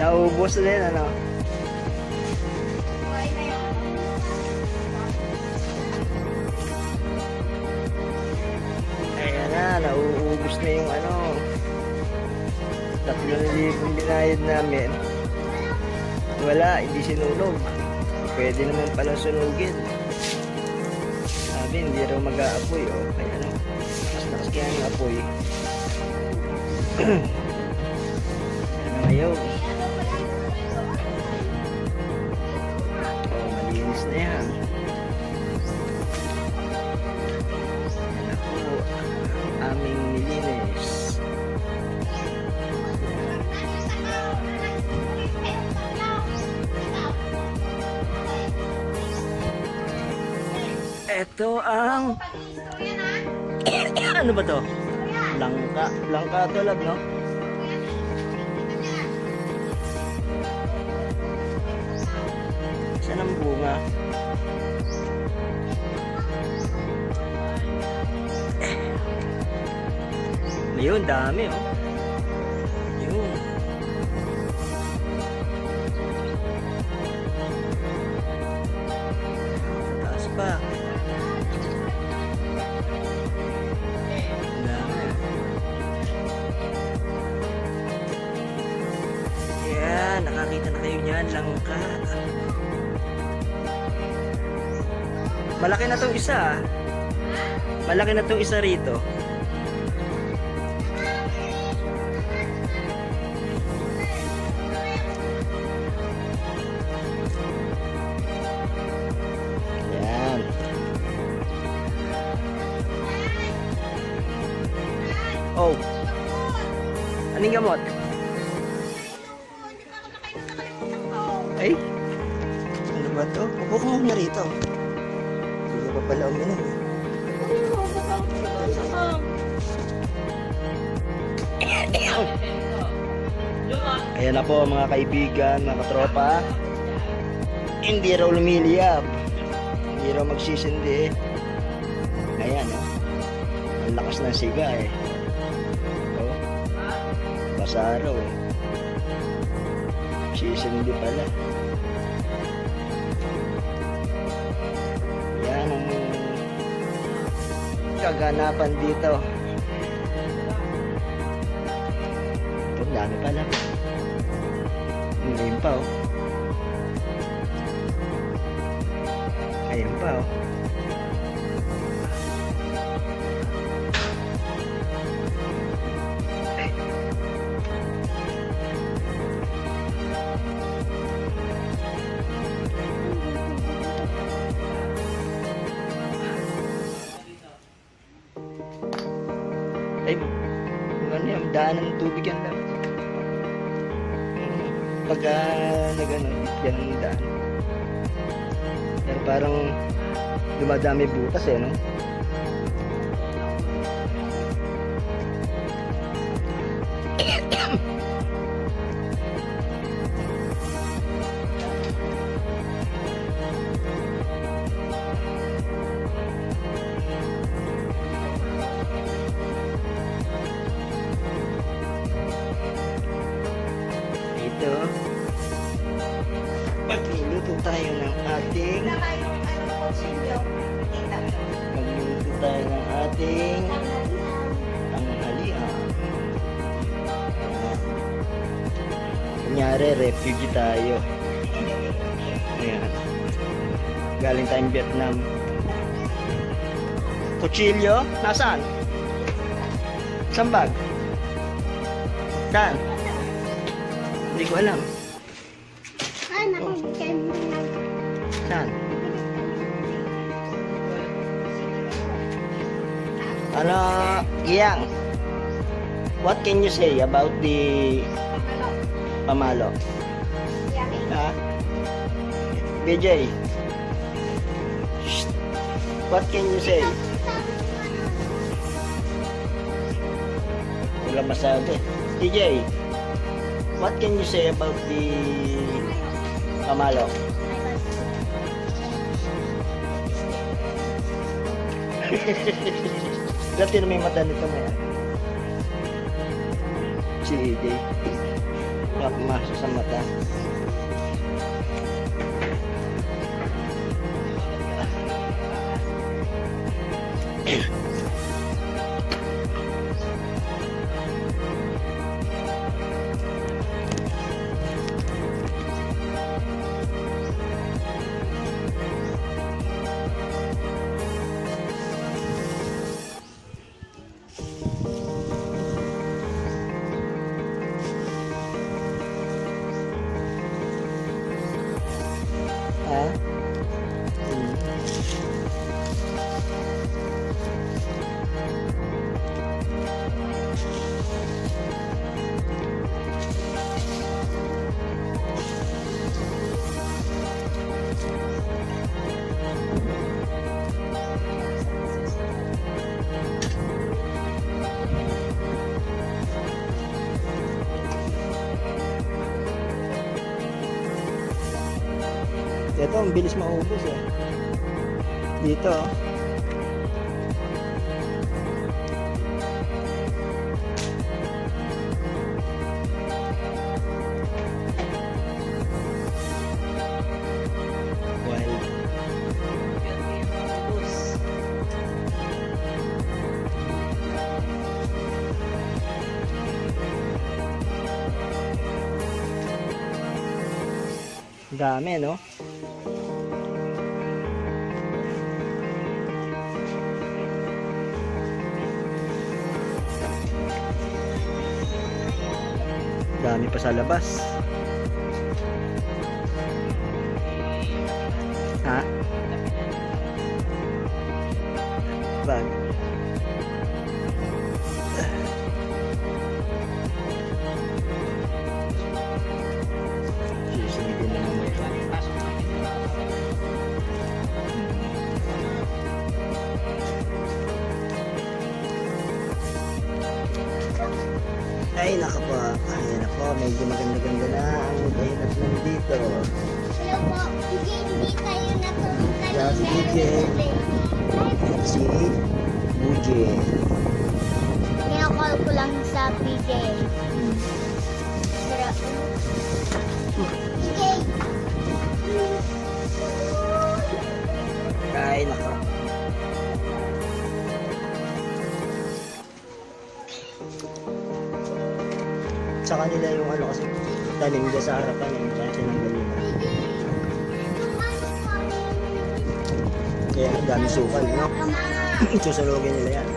Naubos din, ano? Ayan na, nauubos na yung ano, 3,000 binayad namin. Wala, hindi sinunog. Pwede naman palang sunugin. Sabi, hindi raw mag-aapoy, oh. Kaya ano, lakas kaya yung apoy. Ano ngayon? Malinis na yan. Yan ako, aming nilinis. Ito ang ano ba to? Langka. Langka tulad, no? Saan ang bunga? Ayun, dami, oh. Yun. Taas pa. Dami. Yan, nakakita na kayo niyan, langka. Malaki na tong isa, ah. Malaki na tong isa rito. Yan. Oh. Anong gamot? Ay. Ano ba to? Upo ka muna rito. Hindi pa pala uminom. Ayan na po mga kaibigan, mga katropa. Hindi raw lumiliyab. Hindi raw magsisindi. Ayan, oh. Ang lakas ng siga, eh. Oh. Basa raw, eh. Sisindi pala. Yan ang kaganapan dito. Ito, dami pala. Ngayon pa, oh. Ngayon pa, oh. Ay, ano yan, daanan ng tubig yan lang. Pagka nag-ano, yan ang daan. Pero parang dumadami butas, eh, no? Ito, magluluto tayo ng ating tanghalian. Kunyari, refugee tayo. Ayan. Galing tayong Vietnam. Kutsilyo? Nasaan? Saan bag? Saan? Hindi ko alam. Saan? Ano, Iyang? What can you say about the pamalo? Yummy. Ha? BJ? Shh. What can you say? Wala masabi. TJ, what can you say about the Pamalo? Dati na may mata nito ngayon. Si EJ. Pumasok sa mata. Ha? Ito, ang bilis maubos eh. Dito. Wild. Dami, no? Dami pa sa labas. Ha? Bag. Sisilipin na naman ito. Ay, naka po. Ayan ako. Medyo maganda-ganda na ang dahilan nandito. Hello po, hindi tayo natulog Yes, DJ. Si Buji. Kinakall ko lang sa PJ. Sarap. PJ! Ay, naka. Sa kanila yung ano kasi tanim nila sa harapan yung kaya sinanggalin. Kaya ang dami sukal, no? Susunugin nila yan.